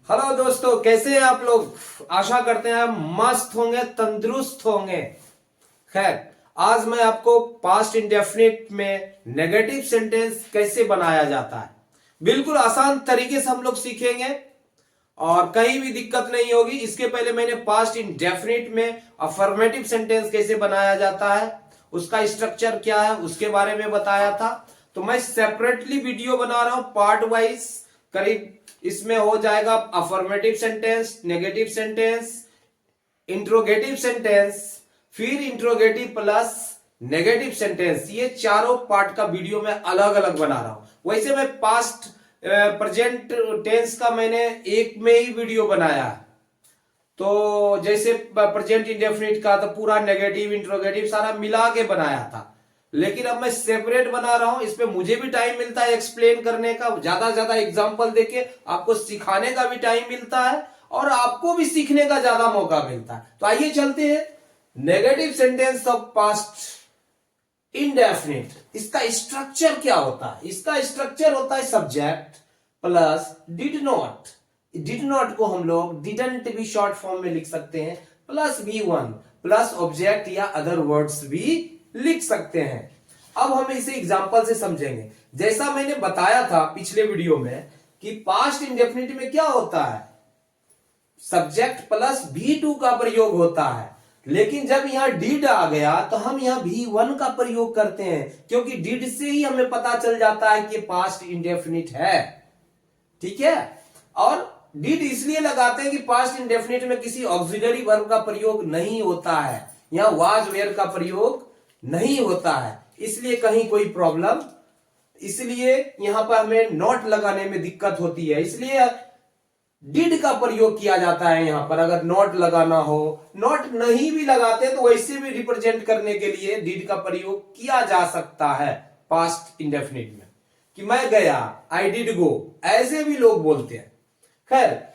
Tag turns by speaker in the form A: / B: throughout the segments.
A: Hello दोस्तों, कैसे हैं आप लोग। आशा करते हैं मस्त होंगे, तंदुरुस्त होंगे। खैर, आज मैं आपको पास्ट इंडेफिनिट में नेगेटिव सेंटेंस कैसे बनाया जाता है बिल्कुल आसान तरीके से हम लोग सीखेंगे और कहीं भी दिक्कत नहीं होगी। इसके पहले मैंने पास्ट इंडेफिनिट में अफर्मेटिव सेंटेंस कैसे बनाया जाता है, उसका स्ट्रक्चर क्या है, उसके बारे में बताया था। तो मैं सेपरेटली वीडियो बना रहा हूं पार्ट वाइज। करीब इसमें हो जाएगा affirmative sentence, negative sentence, interrogative sentence, फिर इंट्रोगेटिव प्लस नेगेटिव सेंटेंस। ये चारों पार्ट का वीडियो मैं अलग अलग बना रहा हूं। वैसे मैं पास्ट प्रेजेंट टेंस का मैंने एक में ही वीडियो बनाया। तो जैसे प्रेजेंट इंडेफिनिट का तो पूरा नेगेटिव इंट्रोगेटिव सारा मिला के बनाया था, लेकिन अब मैं सेपरेट बना रहा हूं। इसमें मुझे भी टाइम मिलता है एक्सप्लेन करने का, ज्यादा ज्यादा एग्जांपल देके आपको सिखाने का भी टाइम मिलता है और आपको भी सीखने का ज्यादा मौका मिलता है। तो आइए चलते हैं negative sentence of past indefinite. इसका स्ट्रक्चर क्या होता है? इसका स्ट्रक्चर होता है subject plus did not. Did not को हम लोग डिडंट भी शॉर्ट फॉर्म में लिख सकते हैं, प्लस V1 प्लस ऑब्जेक्ट या अदर वर्ड्स भी लिख सकते हैं। अब हम इसे एग्जांपल से समझेंगे। जैसा मैंने बताया था पिछले वीडियो में कि पास्ट इंडेफिनिट में क्या होता है, सब्जेक्ट प्लस V2 का प्रयोग होता है, लेकिन जब यहां डिड आ गया तो हम यहां V1 का प्रयोग करते हैं, क्योंकि डिड से ही हमें पता चल जाता है कि पास्ट इंडेफिनिट है। ठीक है, और डिड इसलिए लगाते हैं कि पास्ट इंडेफिनिट में किसी ऑक्सिलरी वर्ब का प्रयोग नहीं होता है, यहां वाज वेयर का प्रयोग नहीं होता है, इसलिए कहीं कोई प्रॉब्लम, इसलिए यहां पर हमें नॉट लगाने में दिक्कत होती है, इसलिए डिड का प्रयोग किया जाता है यहां पर। अगर नॉट लगाना हो, नॉट नहीं भी लगाते तो वैसे भी रिप्रेजेंट करने के लिए डिड का प्रयोग किया जा सकता है पास्ट इंडेफिनिट में, कि मैं गया, आई डिड गो, ऐसे भी लोग बोलते हैं। खैर,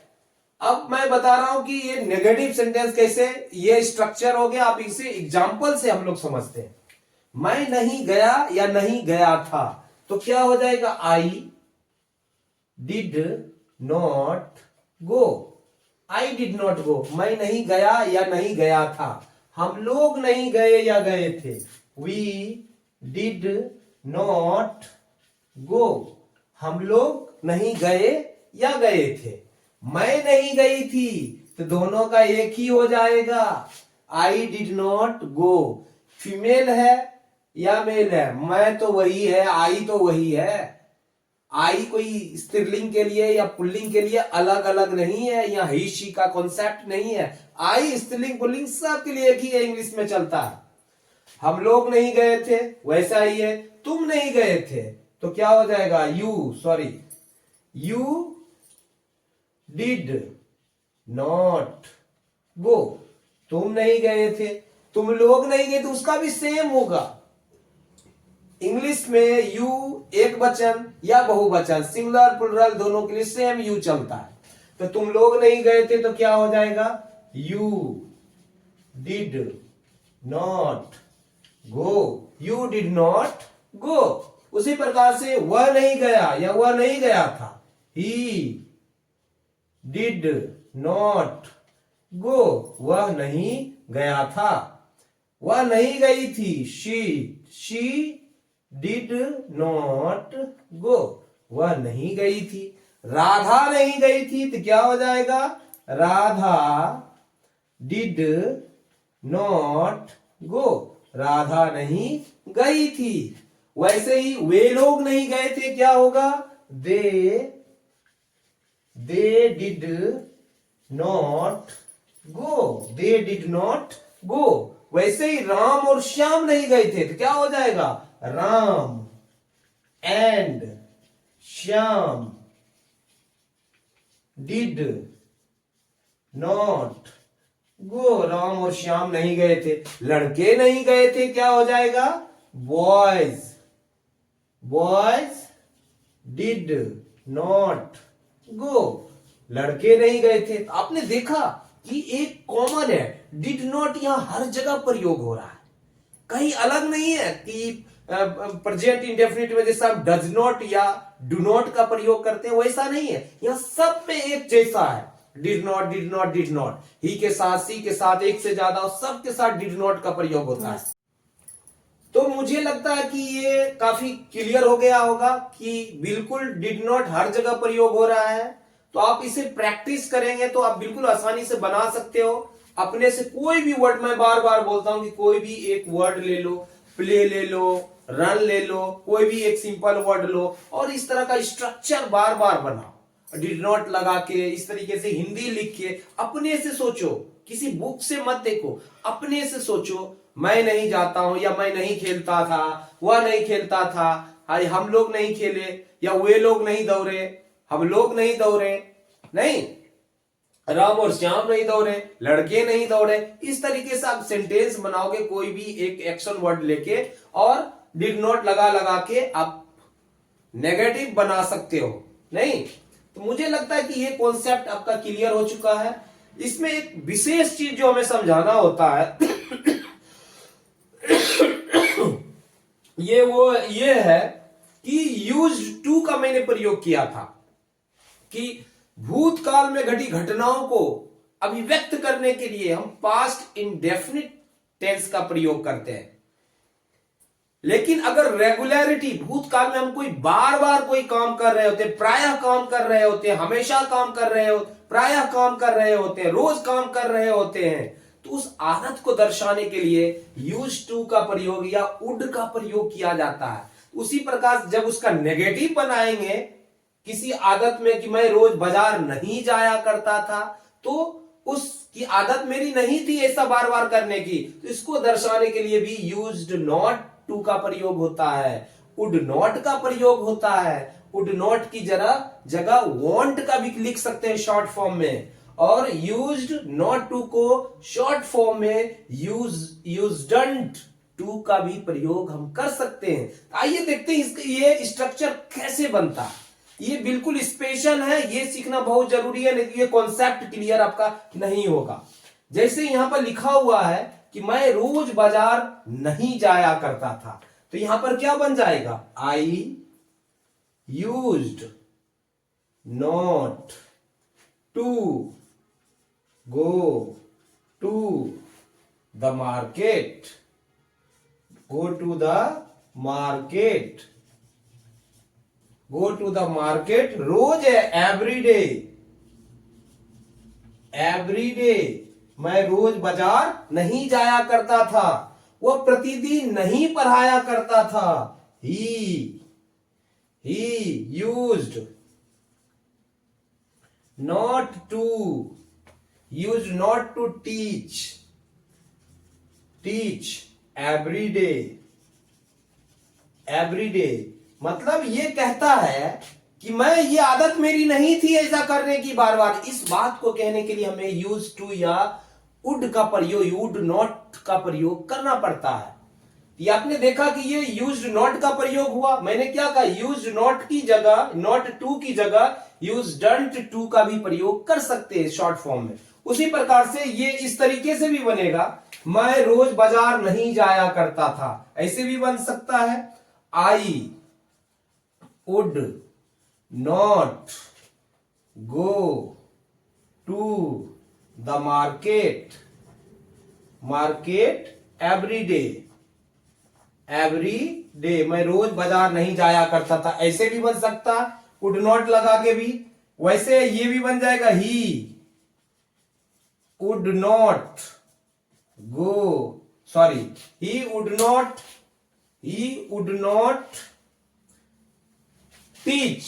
A: अब मैं बता रहा हूं कि ये नेगेटिव सेंटेंस कैसे, ये स्ट्रक्चर हो गया। आप इसे एग्जाम्पल से हम लोग समझते हैं। मैं नहीं गया या नहीं गया था, तो क्या हो जाएगा, I did not go. I did not go, मैं नहीं गया या नहीं गया था। हम लोग नहीं गए या गए थे, वी डिड नॉट गो। हम लोग नहीं गए या गए थे। मैं नहीं गई थी, तो दोनों का एक ही हो जाएगा, I did not go. Female है या मेल है, मैं तो वही है, आई तो वही है। आई कोई स्त्रीलिंग के लिए या पुल्लिंग के लिए अलग अलग नहीं है, या ही शी का कॉन्सेप्ट नहीं है। आई स्त्रीलिंग पुल्लिंग सब के लिए एक ही है, इंग्लिश में चलता है। हम लोग नहीं गए थे, वैसा ही है। तुम नहीं गए थे तो क्या हो जाएगा, यू डिड नॉट गो। तुम नहीं गए थे, तुम लोग नहीं गए, तो उसका भी सेम होगा। इंग्लिश में यू एक वचन या बहुवचन, सिंगुलर प्लुरल दोनों के लिए सेम यू चलता है। तो तुम लोग नहीं गए थे तो क्या हो जाएगा, you did not go. You did not go. उसी प्रकार से वह नहीं गया या वह नहीं गया था, ही डिड नॉट गो। वह नहीं गया था। वह नहीं गई थी, शी डिड नॉट गो। वह नहीं गई थी। राधा नहीं गई थी तो क्या हो जाएगा, Radha did not go. Radha नहीं गई थी। वैसे ही वे लोग नहीं गए थे, क्या होगा, they did not go. They did not go. वैसे ही राम और श्याम नहीं गए थे तो क्या हो जाएगा, Ram and Shyam did not go. Ram और श्याम नहीं गए थे। लड़के नहीं गए थे, क्या हो जाएगा, बॉयज डिड नॉट गो। लड़के नहीं गए थे। तो आपने देखा कि एक कॉमन है, डिड नॉट यहां हर जगह प्रयोग हो रहा है, कहीं अलग नहीं है कि प्रेजेंट इंडेफिनिट में जैसा डज नॉट या डू नॉट का प्रयोग करते हैं, वैसा नहीं है, यहां सब में एक जैसा है। Did not, did not, did not, ही के साथ, सी के साथ, एक से ज्यादा, और सबके साथ डिड नॉट का प्रयोग होता है। तो मुझे लगता है कि ये काफी क्लियर हो गया होगा कि बिल्कुल डिड नॉट हर जगह प्रयोग हो रहा है। तो आप इसे प्रैक्टिस करेंगे तो आप बिल्कुल आसानी से बना सकते हो। अपने से कोई भी वर्ड, मैं बार बार बोलता हूं कि कोई भी एक वर्ड ले लो, प्ले ले लो, रन ले लो, कोई भी एक सिंपल वर्ड लो और इस तरह का स्ट्रक्चर बार बार बनाओ। डिड नॉट लगा के इस तरीके से हिंदी लिख के अपने से सोचो, किसी बुक से मत देखो, अपने से सोचो। मैं नहीं जाता हूं, या मैं नहीं खेलता था, वह नहीं खेलता था, हाय हम लोग नहीं खेले, या वे लोग नहीं दौड़े, हम लोग नहीं दौड़े, नहीं, राम और श्याम नहीं दौड़े, लड़के नहीं दौड़े। इस तरीके से आप सेंटेंस बनाओगे कोई भी एक एक्शन वर्ड लेके, और डिड नॉट लगा लगा के आप नेगेटिव बना सकते हो। नहीं, तो मुझे लगता है कि ये कॉन्सेप्ट आपका क्लियर हो चुका है। इसमें एक विशेष चीज जो हमें समझाना होता है ये है कि यूज टू का मैंने प्रयोग किया था कि भूतकाल में घटी घटनाओं को अभिव्यक्त करने के लिए हम पास्ट इंडेफिनिट टेंस का प्रयोग करते हैं। लेकिन अगर रेगुलरिटी, भूतकाल में हम कोई बार बार कोई काम कर रहे होते, प्रायः काम कर रहे होते, हमेशा काम कर रहे हो, प्रायः काम कर रहे होते, रोज काम कर रहे होते हैं, तो उस आदत को दर्शाने के लिए यूज टू का प्रयोग या वुड का प्रयोग किया जाता है। उसी प्रकार जब उसका नेगेटिव बनाएंगे किसी आदत में कि मैं रोज बाजार नहीं जाया करता था, तो उसकी आदत मेरी नहीं थी ऐसा बार बार करने की, तो इसको दर्शाने के लिए भी यूज्ड नॉट टू का प्रयोग होता है, वुड नॉट का प्रयोग होता है। वुड नॉट की जगह वांट का भी लिख सकते हैं शॉर्ट फॉर्म में, और यूज्ड नॉट टू को शॉर्ट फॉर्म में यूज्डंट टू का भी प्रयोग हम कर सकते हैं। आइए देखते हैं ये स्ट्रक्चर कैसे बनता है। ये बिल्कुल स्पेशल है, ये सीखना बहुत जरूरी है, नहीं तो ये कॉन्सेप्ट क्लियर आपका नहीं होगा। जैसे यहां पर लिखा हुआ है कि मैं रोज बाजार नहीं जाया करता था, तो यहां पर क्या बन जाएगा, I used not to go to the market, go to the market, go to the market, रोज है, एवरी डे, एवरी डे, मैं रोज बाजार नहीं जाया करता था, वह प्रतिदिन नहीं पढ़ाया करता था। He used not to, use not to teach, teach every day, every day मतलब ये कहता है कि मैं, ये आदत मेरी नहीं थी ऐसा करने की बार बार। इस बात को कहने के लिए हमें यूज टू या वुड का प्रयोग, वुड नॉट का प्रयोग करना पड़ता है। ये आपने देखा कि ये यूज्ड नॉट का प्रयोग हुआ, मैंने क्या कहा, यूज्ड नॉट की जगह, नॉट टू की जगह यूज्डंट टू का भी प्रयोग कर सकते हैं शॉर्ट फॉर्म में। उसी प्रकार से ये इस तरीके से भी बनेगा, मैं रोज बाजार नहीं जाया करता था, ऐसे भी बन सकता है, I would not go to the market, market every day, every day, मैं रोज बाजार नहीं जाया करता था, ऐसे भी बन सकता, वुड नॉट लगा के भी। वैसे ये भी बन जाएगा, ही would not go, sorry, he would not teach,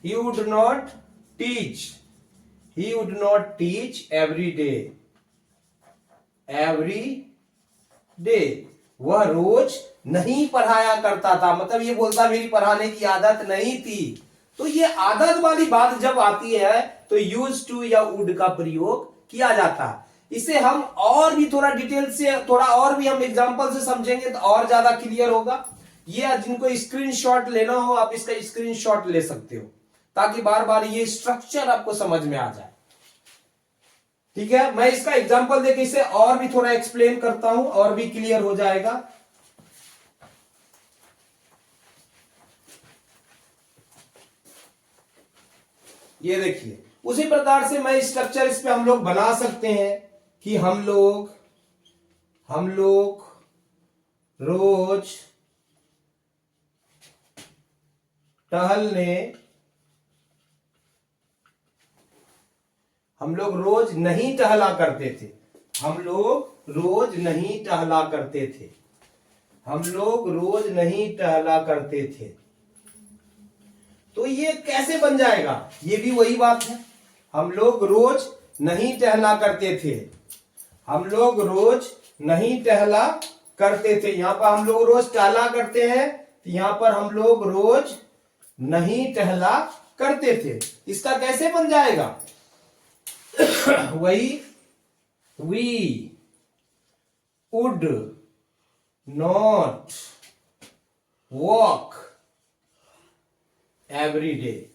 A: he would not teach, he would not teach every day, every day, वह रोज नहीं पढ़ाया करता था, मतलब ये बोलता मेरी पढ़ाने की आदत नहीं थी। तो ये आदत वाली बात जब आती है तो यूज टू या वुड का प्रयोग किया जाता है। इसे हम और भी थोड़ा डिटेल से, थोड़ा और भी हम एग्जांपल से समझेंगे तो और ज्यादा क्लियर होगा। ये जिनको स्क्रीनशॉट लेना हो आप इसका स्क्रीनशॉट ले सकते हो, ताकि बार बार ये स्ट्रक्चर आपको समझ में आ जाए। ठीक है, मैं इसका एग्जांपल देके इसे और भी थोड़ा एक्सप्लेन करता हूं, और भी क्लियर हो जाएगा। ये देखिए उसी प्रकार से मैं स्ट्रक्चर इस पे हम लोग बना सकते हैं कि हम लोग रोज टहलने, हम लोग रोज नहीं टहला करते थे, हम लोग रोज नहीं टहला करते थे, हम लोग रोज नहीं टहला करते थे। तो ये कैसे बन जाएगा? ये भी वही बात है, हम लोग रोज नहीं टहला करते थे, हम लोग रोज नहीं टहला करते थे। यहां पर हम लोग रोज टहला करते हैं, तो यहां पर हम लोग रोज नहीं टहला करते थे। इसका कैसे बन जाएगा? वही we would not walk every day,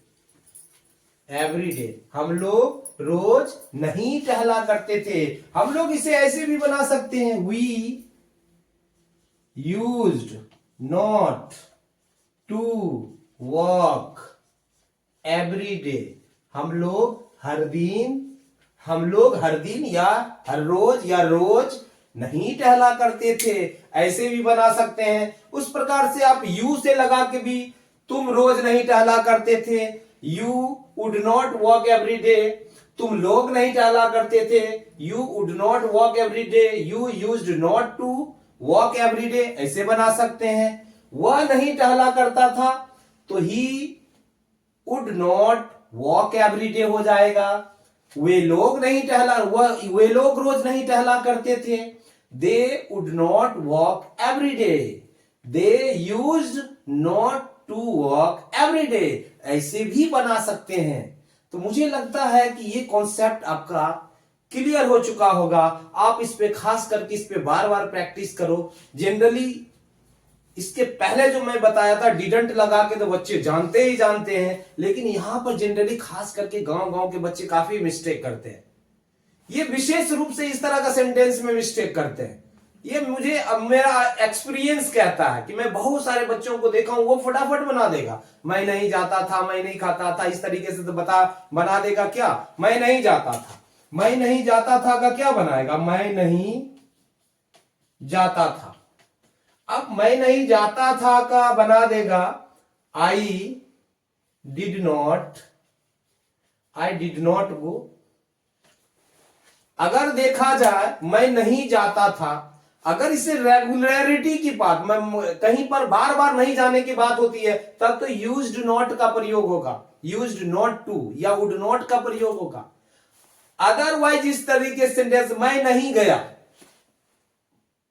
A: हम लोग रोज नहीं टहला करते थे। हम लोग इसे ऐसे भी बना सकते हैं, we used not to walk every day, हम लोग हर दिन या हर रोज नहीं टहला करते थे। ऐसे भी बना सकते हैं। उस प्रकार से आप यू से लगा के भी तुम रोज नहीं टहला करते थे, you would not walk every day, तुम लोग नहीं टहला करते थे, you would not walk every day, you used not to walk every day, ऐसे बना सकते हैं। वह नहीं टहला करता था तो he would not walk every day हो जाएगा। वे लोग रोज नहीं टहला करते थे, they would not walk every day, they used not to walk every day, ऐसे भी बना सकते हैं। तो मुझे लगता है कि ये कॉन्सेप्ट आपका क्लियर हो चुका होगा। आप इस पे खास करके इस पे बार बार प्रैक्टिस करो। जनरली इसके पहले जो मैं बताया था डिडंट लगा के तो बच्चे जानते ही जानते हैं, लेकिन यहां पर जनरली खास करके गांव के बच्चे काफी मिस्टेक करते हैं। ये विशेष रूप से इस तरह का सेंटेंस में मिस्टेक करते हैं। ये मुझे अब मेरा एक्सपीरियंस कहता है कि मैं बहुत सारे बच्चों को देखा हूं, वो फटाफट बना देगा, मैं नहीं जाता था, मैं नहीं खाता था, इस तरीके से तो बना देगा। क्या मैं नहीं जाता था, मैं नहीं जाता था का क्या बनाएगा? मैं नहीं जाता था। अब मैं नहीं जाता था का बना देगा आई डिड नॉट गो। अगर देखा जाए मैं नहीं जाता था, अगर इसे रेगुलरिटी की बात, मैं कहीं पर बार बार नहीं जाने की बात होती है, तब तो यूज्ड नॉट का प्रयोग होगा, यूज्ड नॉट टू या वुड नॉट का प्रयोग होगा। अदरवाइज इस तरीके से सेंटेंस मैं नहीं गया,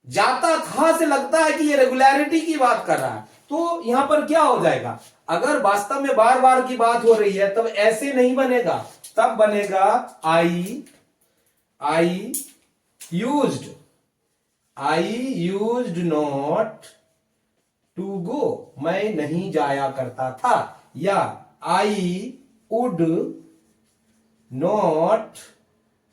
A: जाता था से लगता है कि ये रेगुलरिटी की बात कर रहा है, तो यहां पर क्या हो जाएगा? अगर वास्तव में बार बार की बात हो रही है तब ऐसे नहीं बनेगा, तब बनेगा I used not to go, मैं नहीं जाया करता था, या आई वुड नॉट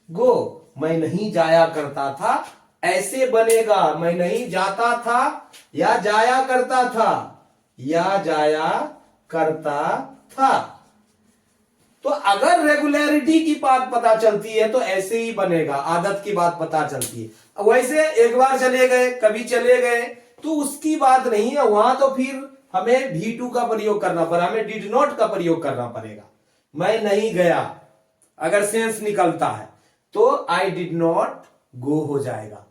A: गो, मैं नहीं जाया करता था, ऐसे बनेगा। मैं नहीं जाता था या जाया करता था, या जाया करता था। तो अगर रेगुलरिटी की बात पता चलती है तो ऐसे ही बनेगा, आदत की बात पता चलती है। वैसे एक बार चले गए, कभी चले गए, तो उसकी बात नहीं है, वहां तो फिर हमें V2 का प्रयोग करना पड़ा, हमें डिड नॉट का प्रयोग करना पड़ेगा। मैं नहीं गया अगर सेंस निकलता है तो आई डिड नॉट गो हो जाएगा।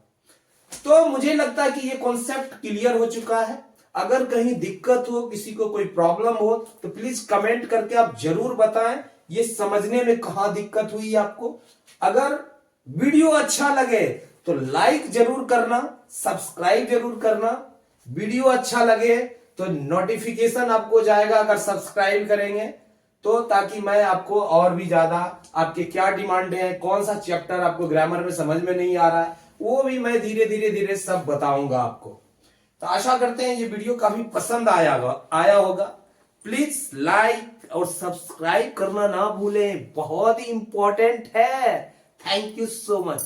A: तो मुझे लगता है कि ये कॉन्सेप्ट क्लियर हो चुका है। अगर कहीं दिक्कत हो, किसी को कोई प्रॉब्लम हो, तो प्लीज कमेंट करके आप जरूर बताएं ये समझने में कहां दिक्कत हुई आपको। अगर वीडियो अच्छा लगे तो लाइक जरूर करना, सब्सक्राइब जरूर करना। वीडियो अच्छा लगे तो नोटिफिकेशन आपको जाएगा अगर सब्सक्राइब करेंगे तो, ताकि मैं आपको और भी ज्यादा आपके क्या डिमांड है, कौन सा चैप्टर आपको ग्रामर में समझ में नहीं आ रहा है, वो भी मैं धीरे धीरे सब बताऊंगा आपको। तो आशा करते हैं ये वीडियो काफी पसंद आया होगा। प्लीज लाइक और सब्सक्राइब करना ना भूलें, बहुत ही इंपॉर्टेंट है। Thank you so much.